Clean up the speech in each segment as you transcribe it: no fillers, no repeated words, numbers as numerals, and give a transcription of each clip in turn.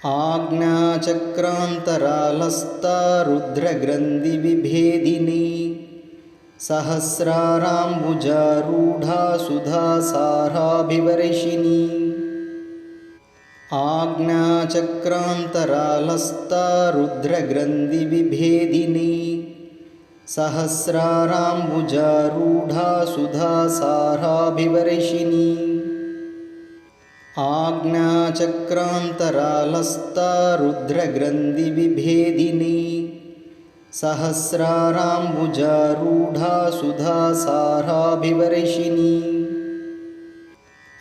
आज्ञाचक्रान्तरालस्ता रुद्रग्रन्थिविभेदिनी सहस्राराम्बुजारूढा सुधासाराभिवर्षिणी। आज्ञाचक्रान्तरालस्ता रुद्रग्रन्थिविभेदिनी सहस्राराम्बुजारूढा सुधासाराभिवर्षिणी। आज्ञाचक्रान्तरालस्ता रुद्रग्रन्थिविभेदिनी सहस्राराम्बुजारूढा सुधासाराभिवर्षिणी।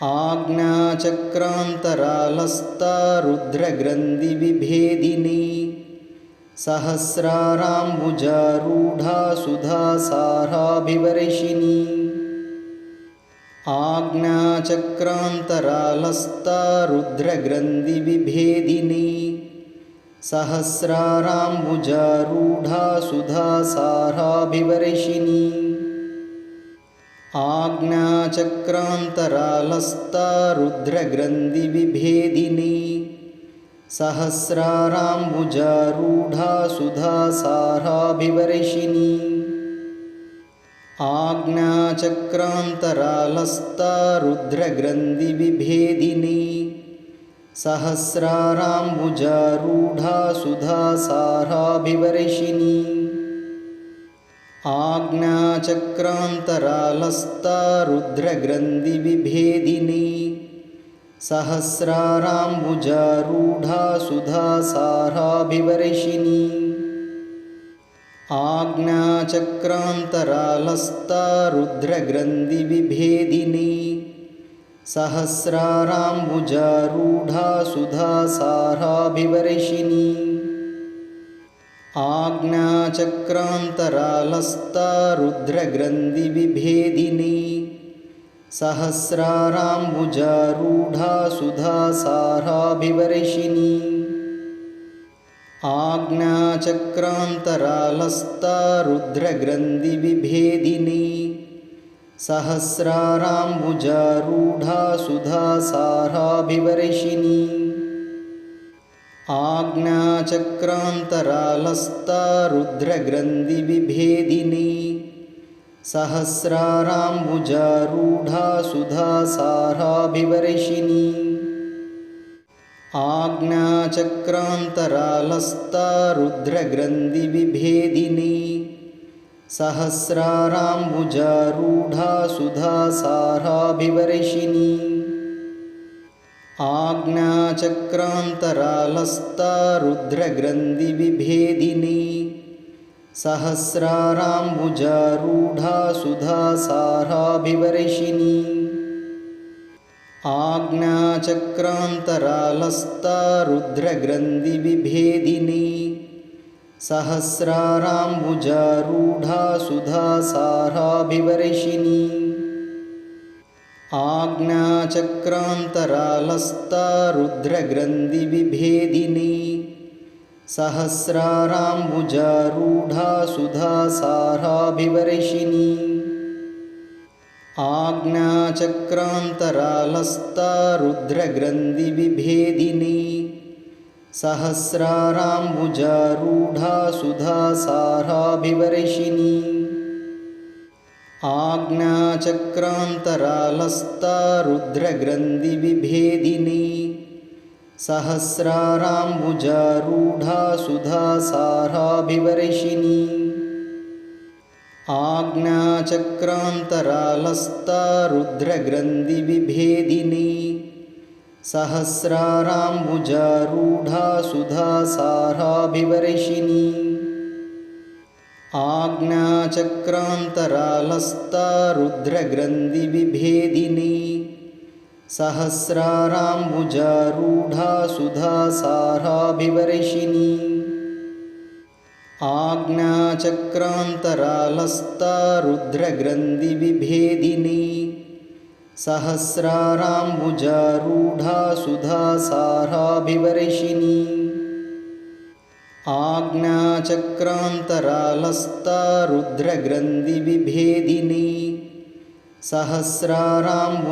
आज्ञाचक्रान्तरालस्ता रुद्रग्रन्थिविभेदिनी सहस्राराम्बुजारूढा सुधासाराभिवर्षिणी। आज्ञाचक्रान्तरालस्ता रुद्रग्रन्थिविभेदिनी सहस्राराम्बुजारूढा सुधासाराभिवर्षिणी। आज्ञाचक्रान्तरालस्ता रुद्रग्रन्थिविभेदिनी सहस्राराम्बुजारूढा सुधासाराभिवर्षिणी। आज्ञाचक्रान्तरालस्ता रुद्रग्रन्थिविभेदिनी सहस्राराम्बुजारूढा सुधासाराभिवर्षिणी। आज्ञाचक्रान्तरालस्ता रुद्रग्रन्थिविभेदिनी सहस्राराम्बुजारूढा सुधासाराभिवर्षिणी। आज्ञाचक्रान्तरालस्ता रुद्रग्रन्थिविभेदिनी सहस्राराम्बुजारूढा सुधासाराभिवर्षिणी। आज्ञाचक्रान्तरालस्ता रुद्रग्रन्थिविभेदिनी सहस्राराम्बुजारूढा सुधासाराभिवर्षिणी। आज्ञाचक्रान्तरालस्ता रुद्रग्रन्थिविभेदिनी सहस्राराम्बुजारूढा सुधासाराभिवर्षिणी। आज्ञाचक्रान्तरालस्ता रुद्रग्रन्थिविभेदिनी सहस्राराम्बुजारूढा सुधासाराभिवर्षिणी। आज्ञाचक्रान्तरालस्ता रुद्रग्रन्थिविभेदिनी सहस्राराम्बुजारूढा सुधासाराभिवर्षिणी। आज्ञाचक्रान्तरालस्ता रुद्रग्रन्थिविभेदिनी सहस्राराम्बुजारूढा सुधासाराभिवर्षिणी। आज्ञाचक्रान्तरालस्ता रुद्रग्रन्थिविभेदिनी सहस्राराम्बुजारूढा सुधासाराभिवर्षिणी। आज्ञाचक्रान्तरालस्ता रुद्रग्रन्थिविभेदिनी सहस्राराम्बुजारूढा सुधासाराभिवर्षिणी। आज्ञाचक्रान्तरालस्ता रुद्रग्रन्थिविभेदिनी सहस्राराम्बुजारूढा सुधासाराभिवर्षिणी। आज्ञाचक्रान्तरालस्ता रुद्रग्रन्थिविभेदिनी सहस्राराम्बुजारूढा सुधासाराभिवर्षिणी। आज्ञाचक्रान्तरालस्ता रुद्रग्रन्थिविभेदिनी सहस्राराम्बुजारूढा सुधासाराभिवर्षिणी। आज्ञाचक्रान्तरालस्ता रुद्रग्रन्थिविभेदिनी सहस्राराम्बुजारूढा सुधासाराभिवर्षिणी। आज्ञाचक्रान्तरालस्ता रुद्रग्रन्थिविभेदिनी सहस्राराम्बुजारूढा सुधासाराभिवर्षिणी। आज्ञाचक्रान्तरालस्ता रुद्रग्रन्थिविभेदिनी आज्ञाचक्रान्तरालस्ता रुद्रग्रन्थिविभेदिनी सहस्राराम्बुजारूढा सुधासाराभिवर्षिणी। आज्ञाचक्रान्तरालस्ता रुद्रग्रन्थिविभेदिनी सहस्राराम्बुजारूढा सुधासाराभिवर्षिणी। आज्ञाचक्रान्तरालस्ता रुद्रग्रन्थिविभेदिनी सहस्राराम्बुजारूढा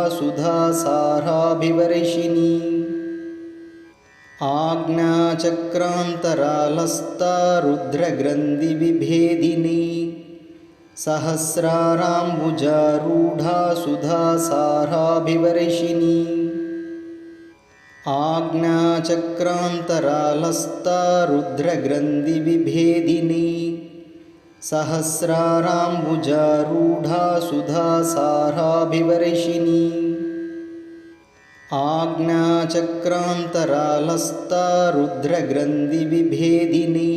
सुधासाराभिवर्षिणी। आज्ञाचक्रान्तरालस्ता रुद्रग्रन्थिविभेदिनी सहस्राराम्बुजारूढा सुधासाराभिवर्षिणी आज्ञाचक्रान्तरालस्ता रुद्रग्रन्थिविभेदिनी सहस्राराम्बुजारूढा सुधासाराभिवर्षिणी आज्ञाचक्रान्तरालस्ता रुद्रग्रन्थिविभेदिनी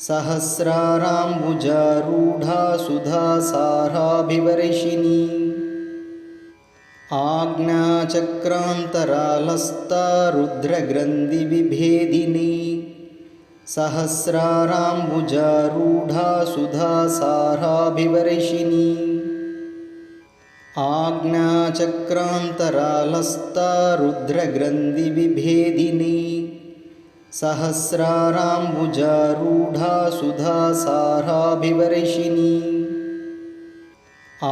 सहस्राराम्बुजारूढा सुधासाराभिवर्षिणी आज्ञाचक्रान्तरालस्ता रुद्रग्रन्थिविभेदिनी सहस्राराम्बुजारूढा सुधासाराभिवर्षिणी आज्ञाचक्रान्तरालस्ता रुद्रग्रन्थिविभेदिनी सहस्राराम्बुजारूढा सुधासाराभिवर्षिणी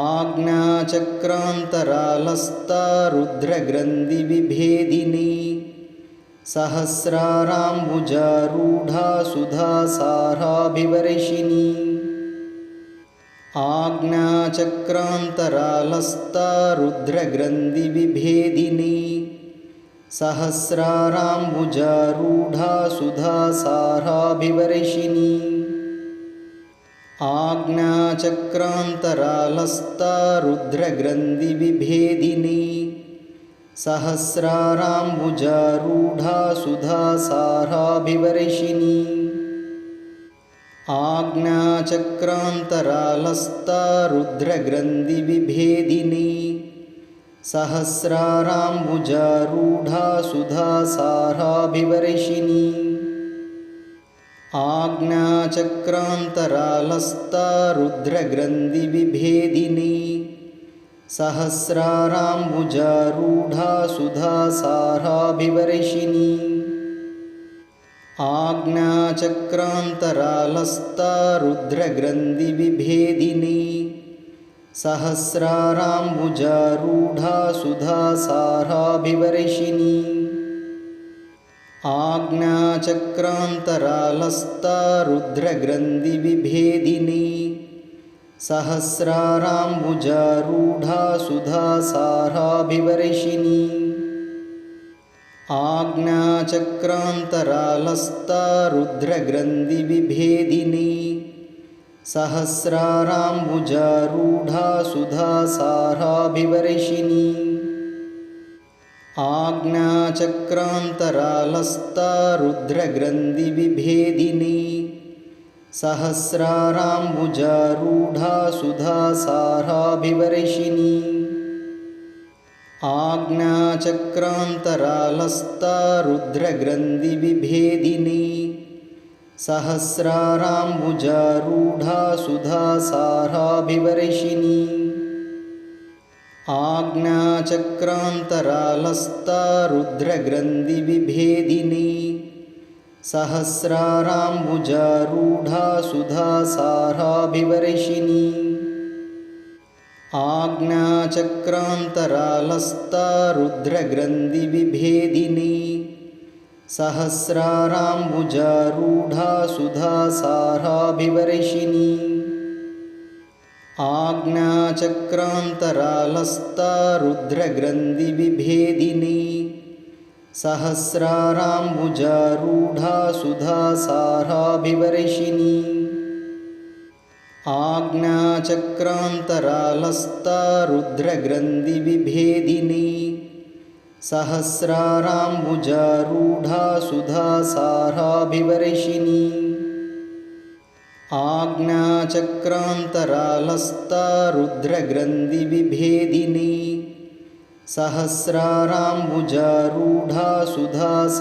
आज्ञाचक्रान्तरालस्ता रुद्रग्रन्थिविभेदिनी सहस्राराम्बुजारूढा सुधासाराभिवर्षिणी आज्ञाचक्रान्तरालस्ता रुद्रग्रन्थिविभेदिनी सहस्राराम्बुजारूढा सुधासाराभिवर्षिणी आज्ञाचक्रान्तरालस्ता रुद्रग्रन्थिविभेदिनी सहस्राराम्बुजारूढा सुधासाराभिवर्षिणी आज्ञाचक्रान्तरालस्ता रुद्रग्रन्थिविभेदिनी सहस्राराम्बुजारूढा सुधासाराभिवर्षिणी आज्ञाचक्रान्तरालस्ता रुद्रग्रन्थिविभेदिनी सहस्राराम्बुजारूढा सुधासाराभिवर्षिणी आज्ञाचक्रान्तरालस्ता रुद्रग्रन्थिविभेदिनी सहस्राराम्बुजारूढा सुधासाराभिवर्षिणी आज्ञाचक्रान्तरालस्ता रुद्रग्रन्थिविभेदिनी सहस्राराम्बुजारूढा सुधासाराभिवर्षिणी आज्ञाचक्रान्तरालस्ता रुद्रग्रन्थिविभेदिनी सहस्राराम्बुजारूढा सुधासाराभिवर्षिणी आज्ञाचक्रान्तरालस्ता रुद्रग्रन्थिविभेदिनी सहस्राराम्बुजारूढा सुधासाराभिवर्षिणी आज्ञाचक्रान्तरालस्ता रुद्रग्रन्थिविभेदिनी सहस्राराम्बुजारूढा सुधासाराभिवर्षिणी आज्ञाचक्रान्तरालस्ता रुद्रग्रन्थिविभेदिनी सहस्राराम्बुजारूढा सुधासाराभिवर्षिणी आज्ञाचक्रान्तरालस्ता रुद्रग्रन्थिविभेदिनी सहस्राराम्बुजारूढा सुधासाराभिवर्षिणी आज्ञाचक्रान्तरालस्ता रुद्रग्रन्थिविभेदिनी सहस्राराम्बुजारूढा सुधासाराभिवर्षिणी आज्ञाचक्रान्तरालस्ता रुद्रग्रन्थिविभेदिनी सहस्राराम्बुजारूढा सुधासाराभिवर्षिणी आज्ञाचक्रान्तरालस्ता रुद्रग्रन्थिविभेदिनी सहस्राराम्बुजारूढा सुधासाराभिवर्षिणी आज्ञाचक्रान्तरालस्ता रुद्रग्रन्थिविभेदिनी सहस्राराम्बुजारूढा सुधासाराभिवर्षिणी आज्ञाचक्रान्तरालस्ता रुद्रग्रन्थिविभेदिनी सहस्राराम्बुजारूढा सुधासाराभिवर्षिणी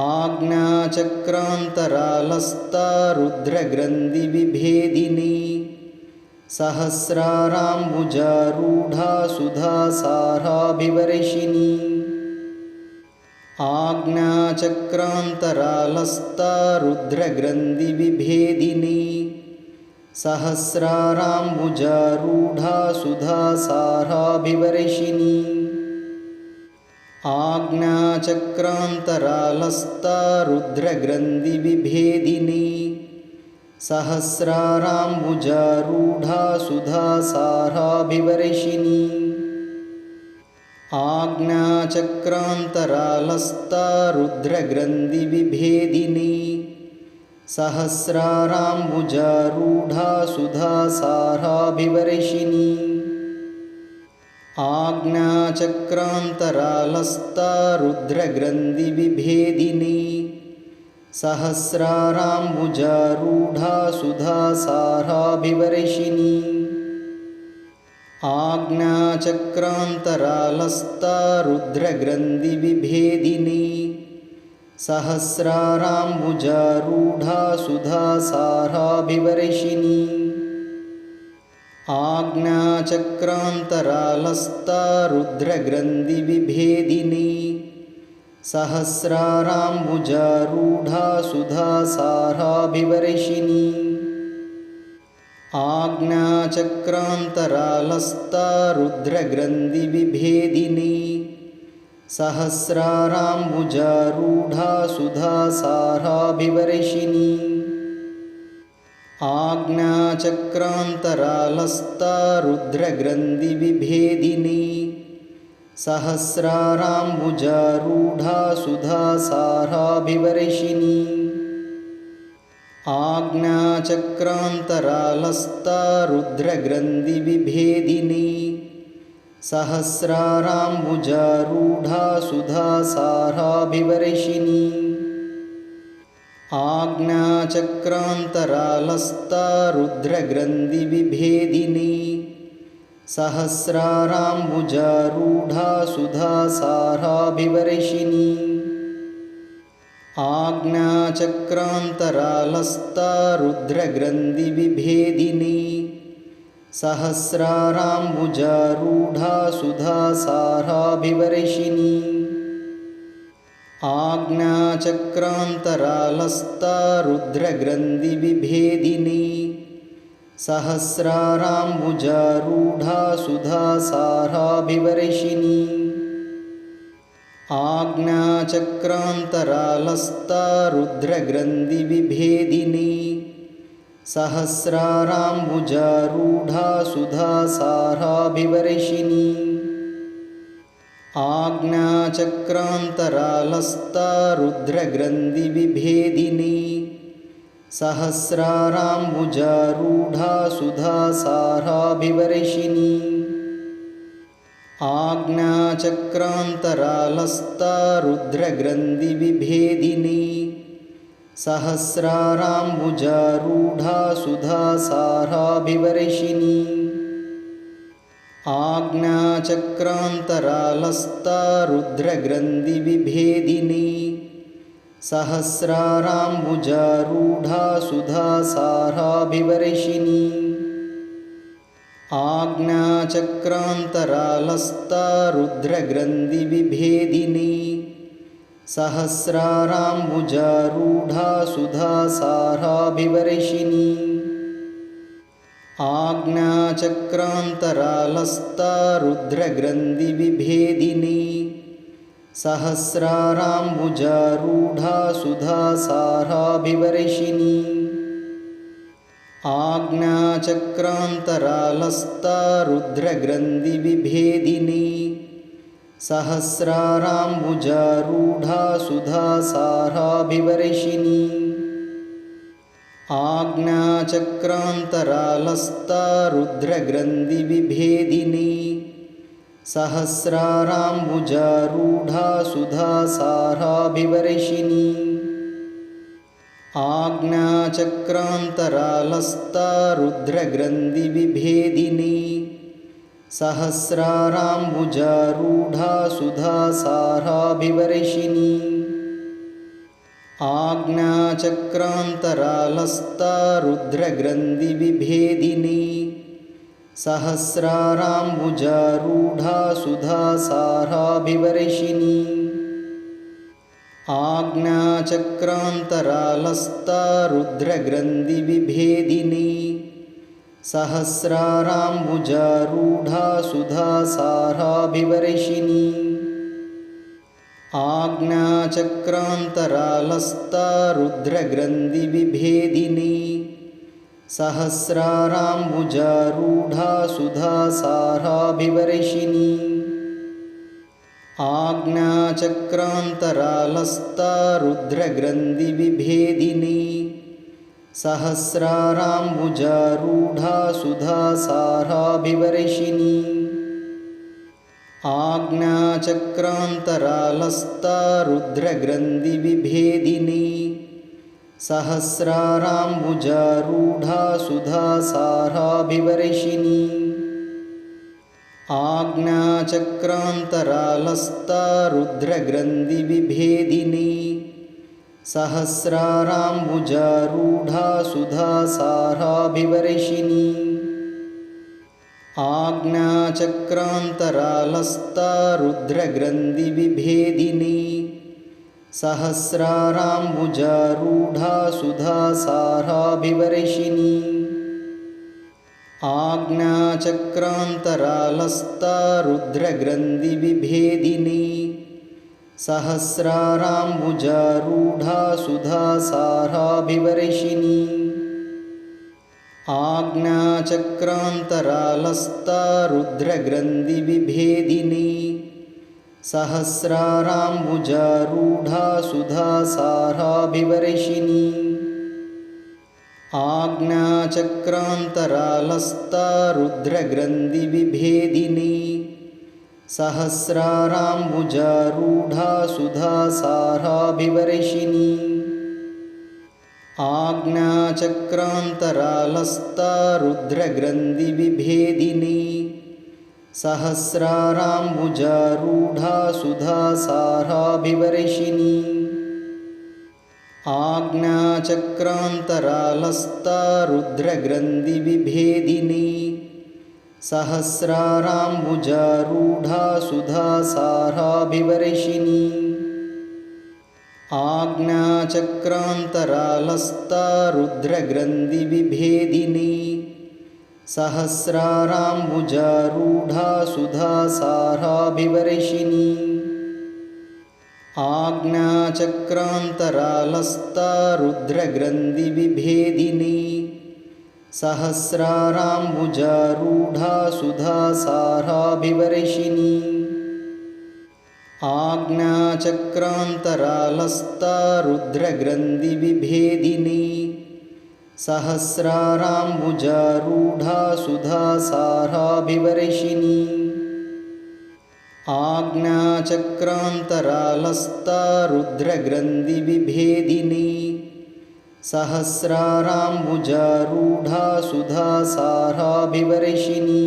आज्ञाचक्रान्तरालस्ता रुद्रग्रन्थिविभेदिनी सहस्राराम्बुजारूढा सुधासाराभिवर्षिणी आज्ञाचक्रान्तरालस्ता रुद्रग्रन्थिविभेदिनी आज्ञाचक्रान्तरालस्ता रुद्रग्रन्थिविभेदिनी सहस्राराम्बुजारूढा सुधासाराभिवर्षिणी आज्ञाचक्रान्तरालस्ता रुद्रग्रन्थिविभेदिनी सहस्राराम्बुजारूढा सुधासाराभिवर्षिणी आज्ञाचक्रान्तरालस्ता रुद्रग्रन्थिविभेदिनी सहस्राराम्बुजारूढा सुधासाराभिवर्षिणी आज्ञाचक्रान्तरालस्ता रुद्रग्रन्थिविभेदिनी सहस्राराम्बुजारूढा सुधासाराभिवर्षिणी आज्ञाचक्रान्तरालस्ता रुद्रग्रन्थिविभेदिनी सहस्राराम्बुजारूढा सुधासाराभिवर्षिणी आज्ञाचक्रान्तरालस्ता रुद्रग्रन्थिविभेदिनी सहस्राराम्बुजारूढा सुधासाराभिवर्षिणी आज्ञाचक्रान्तरालस्ता रुद्रग्रन्थिविभेदिनी सहस्राराम्बुजारूढा सुधासाराभिवर्षिणी आज्ञाचक्रान्तरालस्ता रुद्रग्रन्थिविभेदिनी सहस्राराम्बुजारूढा सुधासाराभिवर्षिणी आज्ञाचक्रान्तरालस्ता रुद्रग्रन्थिविभेदिनी सहस्राराम्बुजारूढा सुधासाराभिवर्षिणी आज्ञाचक्रान्तरालस्ता रुद्रग्रन्थिविभेदिनी सहस्राराम्बुजारूढा सुधासाराभिवर्षिणी आज्ञाचक्रान्तरालस्ता रुद्रग्रन्थिविभेदिनी सहस्राराम्बुजारूढा सुधासाराभिवर्षिणी आज्ञाचक्रान्तरालस्ता रुद्रग्रन्थिविभेदिनी सहस्राराम्बुजारूढा सुधासाराभिवर्षिणी आज्ञाचक्रान्तरालस्ता रुद्रग्रन्थिविभेदिनी सहस्राराम्बुजारूढा सुधासाराभिवर्षिणी आज्ञाचक्रान्तरालस्ता रुद्रग्रन्थिविभेदिनी सहस्राराम्बुजारूढा सुधासाराभिवर्षिणी आज्ञाचक्रान्तरालस्ता रुद्रग्रन्थिविभेदिनी सहस्राराम्बुजारूढा सुधासाराभिवर्षिणी आज्ञाचक्रान्तरालस्ता रुद्रग्रन्थिविभेदिनी सहस्राराम्बुजारूढा सुधासाराभिवर्षिणी आज्ञाचक्रान्तरालस्ता रुद्रग्रन्थिविभेदिनी सहस्राराम्बुजारूढा सुधासाराभिवर्षिणी आज्ञाचक्रान्तरालस्ता रुद्रग्रन्थिविभेदिनी सहस्राराम्बुजारूढा सुधासाराभिवर्षिणी आज्ञाचक्रान्तरालस्ता रुद्रग्रन्थिविभेदिनी सहस्राराम्बुजारूढा सुधासाराभिवर्षिणी आज्ञाचक्रान्तरालस्ता रुद्रग्रन्थिविभेदिनी सहस्राराम्बुजारूढा सुधासाराभिवर्षिणी आज्ञाचक्रान्तरालस्ता रुद्रग्रन्थिविभेदिनी सहस्राराम्बुजारूढा सुधासाराभिवर्षिणी आज्ञाचक्रान्तरालस्ता रुद्रग्रन्थिविभेदिनी सहस्राराम्बुजारूढा सुधासाराभिवर्षिणी आज्ञाचक्रान्तरालस्ता रुद्रग्रन्थिविभेदिनी सहस्राराम्बुजारूढा सुधासाराभिवर्षिणी आज्ञाचक्रान्तरालस्ता रुद्रग्रन्थिविभेदिनी सहस्राराम्बुजारूढा सुधासाराभिवर्षिणी आज्ञाचक्रान्तरालस्ता रुद्रग्रन्थिविभेदिनी सहस्राराम्बुजारूढा सुधासाराभिवर्षिणी आज्ञाचक्रान्तरालस्ता रुद्रग्रन्थिविभेदिनी सहस्राराम्बुजारूढा सुधासाराभिवर्षिणी आज्ञाचक्रान्तरालस्ता रुद्रग्रन्थिविभेदिनी सहस्राराम्बुजारूढा सुधासाराभिवर्षिणी आज्ञाचक्रान्तरालस्ता रुद्रग्रन्थिविभेदिनी सहस्राराम्बुजारूढा सुधासाराभिवर्षिणी आज्ञाचक्रान्तरालस्ता रुद्रग्रन्थिविभेदिनी सहस्राराम्बुजारूढा सुधासाराभिवर्षिणी आज्ञाचक्रान्तरालस्ता रुद्रग्रन्थिविभेदिनी सहस्राराम्बुजारूढा सुधासाराभिवर्षिणी आज्ञाचक्रान्तरालस्ता रुद्रग्रन्थिविभेदिनी सहस्राराम्बुजारूढा सुधासाराभिवर्षिणी आज्ञाचक्रान्तरालस्ता रुद्रग्रन्थिविभेदिनी सहस्राराम्बुजारूढा सुधासाराभिवर्षिणी आज्ञाचक्रान्तरालस्ता रुद्रग्रन्थिविभेदिनी सहस्राराम्बुजारूढा सुधासाराभिवर्षिणी आज्ञाचक्रान्तरालस्ता रुद्रग्रन्थिविभेदिनी सहस्राराम्बुजारूढा सुधासाराभिवर्षिणी आज्ञाचक्रान्तरालस्ता रुद्रग्रन्थिविभेदिनी सहस्राराम्बुजारूढा सुधासाराभिवर्षिणी आज्ञाचक्रान्तरालस्ता रुद्रग्रन्थिविभेदिनी सहस्राराम्बुजारूढा सुधासाराभिवर्षिणी आज्ञाचक्रान्तरालस्ता रुद्रग्रन्थिविभेदिनी सहस्राराम्बुजारूढा सुधासाराभिवर्षिणी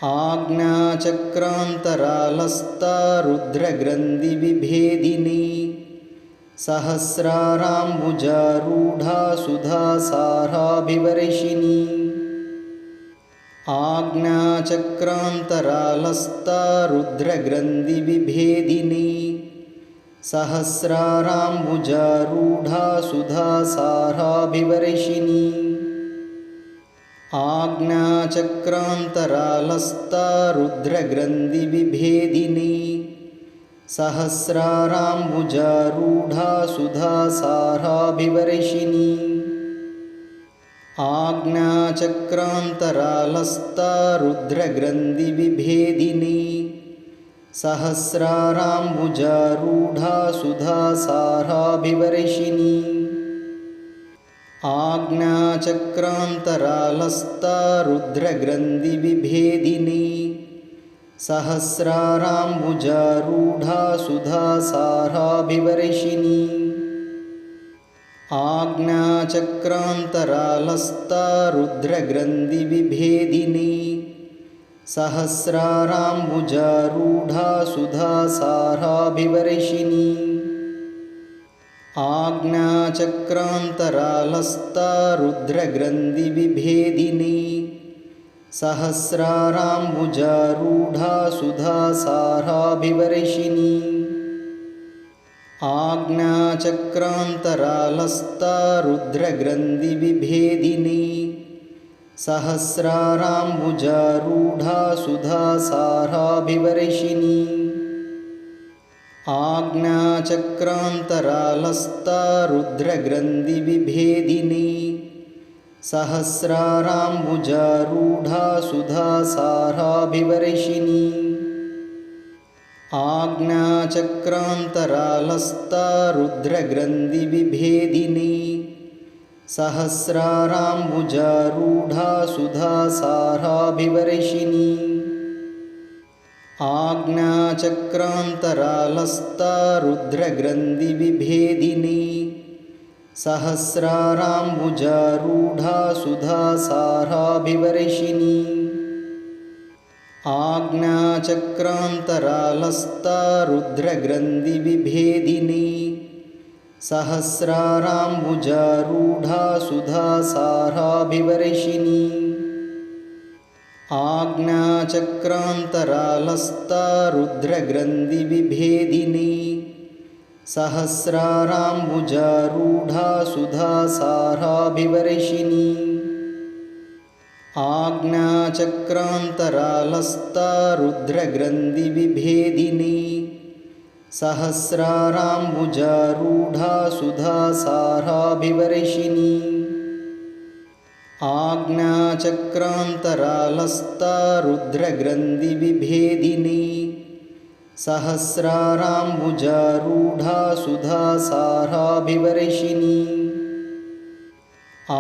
आज्ञाचक्रान्तरालस्ता रुद्रग्रन्थिविभेदिनी सहस्राराम्बुजारूढा सुधासाराभिवर्षिणी आज्ञाचक्रान्तरालस्ता रुद्रग्रन्थिविभेदिनी सहस्राराम्बुजारूढा सुधासाराभिवर्षिणी आज्ञाचक्रान्तरालस्ता रुद्रग्रन्थिविभेदिनी सहस्राराम्बुजारूढा सुधासाराभिवर्षिणी आज्ञाचक्रान्तरालस्ता रुद्रग्रन्थिविभेदिनी सहस्राराम्बुजारूढा सुधासाराभिवर्षिणी आज्ञाचक्रान्तरालस्ता रुद्रग्रन्थिविभेदिनी सहस्राराम्बुजारूढा सुधासाराभिवर्षिणी आज्ञाचक्रान्तरालस्ता रुद्रग्रन्थिविभेदिनी सहस्राराम्बुजारूढा सुधासाराभिवर्षिणी आज्ञाचक्रान्तरालस्ता रुद्रग्रन्थिविभेदिनी सहस्राराम्बुजारूढा सुधासाराभिवर्षिणी आज्ञाचक्रान्तरालस्ता रुद्रग्रन्थिविभेदिनी सहस्राराम्बुजारूढा सुधासाराभिवर्षिणी आज्ञाचक्रान्तरालस्ता रुद्रग्रन्थिविभेदिनी सहस्राराम्बुजारूढा सुधासाराभिवर्षिणी आज्ञाचक्रान्तरालस्ता रुद्रग्रन्थिविभेदिनी सहस्राराम्बुजारूढा सुधासाराभिवर्षिणी आज्ञाचक्रान्तरालस्ता रुद्रग्रन्थिविभेदिनी सहस्राराम्बुजारूढा सुधासाराभिवर्षिणी आज्ञाचक्रान्तरालस्ता रुद्रग्रन्थिविभेदिनी सहस्राराम्बुजारूढा सुधासाराभिवर्षिणी आज्ञाचक्रान्तरालस्ता रुद्रग्रन्थिविभेदिनी सहस्राराम्बुजारूढा सुधासाराभिवर्षिणी आज्ञाचक्रान्तरालस्ता रुद्रग्रन्थिविभेदिनी सहस्राराम्बुजारूढा सुधासाराभिवर्षिणी आज्ञाचक्रान्तरालस्ता रुद्रग्रन्थिविभेदिनी सहस्राराम्बुजारूढा सुधासाराभिवर्षिणी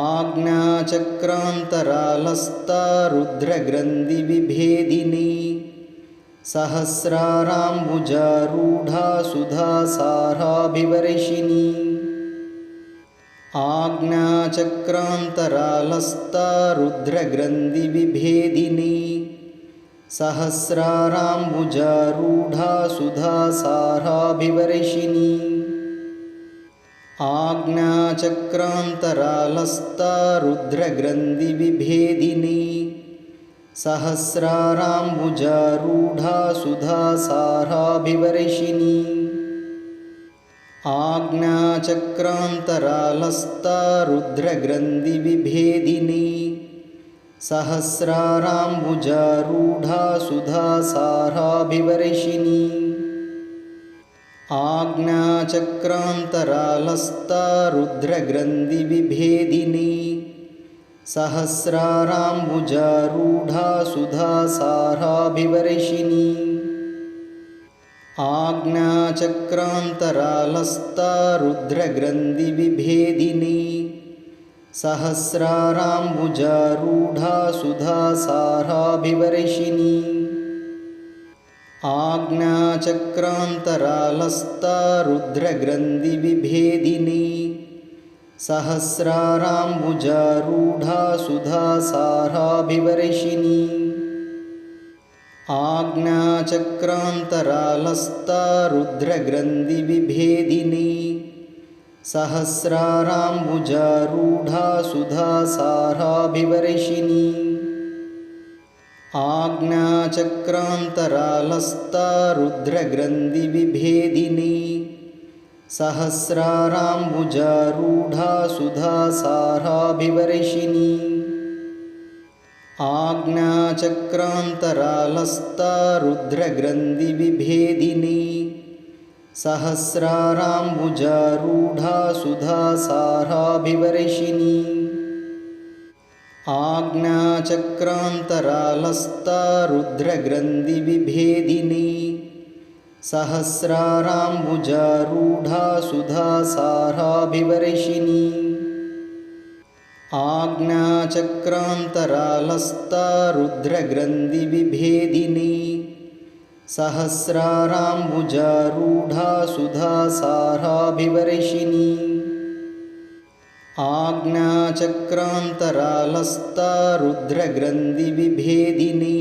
आज्ञाचक्रान्तरालस्ता रुद्रग्रन्थिविभेदिनी सहस्राराम्बुजारूढा सुधासाराभिवर्षिणी आज्ञाचक्रान्तरालस्ता रुद्रग्रन्थिविभेदिनी सहस्राराम्बुजारूढा सुधासाराभिवर्षिणी आज्ञाचक्रान्तरालस्ता रुद्रग्रन्थिविभेदिनी सहस्राराम्बुजारूढा सुधासाराभिवर्षिणी आज्ञाचक्रान्तरालस्ता रुद्रग्रन्थिविभेदिनी सहस्राराम्बुजारूढा सुधासाराभिवर्षिणी आज्ञाचक्रान्तरालस्ता रुद्रग्रन्थिविभेदिनी सहस्राराम्बुजारूढा सुधासाराभिवर्षिणी आज्ञाचक्रान्तरालस्ता रुद्रग्रन्थिविभेदिनी सहस्राराम्बुजारूढा सुधासाराभिवर्षिणी आज्ञाचक्रान्तरालस्ता रुद्रग्रन्थिविभेदिनी सहस्राराम्बुजारूढा सुधासाराभिवर्षिणी आज्ञाचक्रान्तरालस्ता रुद्रग्रन्थिविभेदिनी सहस्राराम्बुजारूढा सुधासाराभिवर्षिणी आज्ञाचक्रान्तरालस्ता रुद्रग्रन्थिविभेदिनी सहस्राराम्बुजारूढा सुधासाराभिवर्षिणी आज्ञाचक्रान्तरालस्ता रुद्रग्रन्थिविभेदिनी सहस्राराम्बुजारूढा सुधासाराभिवर्षिणी आज्ञाचक्रान्तरालस्ता रुद्रग्रन्थिविभेदिनी सहस्राराम्बुजारूढा सुधासाराभिवर्षिणी आज्ञाचक्रान्तरालस्ता रुद्रग्रन्थिविभेदिनी सहस्राराम्बुजारूढा सुधासाराभिवर्षिणी आज्ञाचक्रान्तरालस्ता रुद्रग्रन्थिविभेदिनी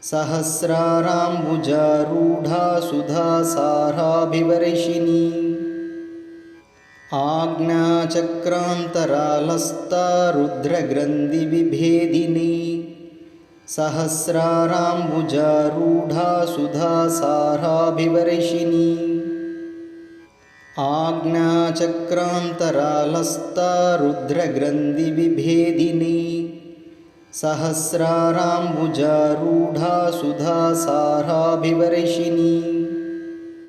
सहस्राराम्बुजारूढा सुधासाराभिवर्षिणी आज्ञाचक्रान्तरालस्ता रुद्रग्रन्थिविभेदिनी सहस्राराम्बुजारूढा सुधासाराभिवर्षिणी आज्ञाचक्रान्तरालस्ता रुद्रग्रन्थिविभेदिनी सहस्राराम्बुजारूढा सुधासाराभिवर्षिणी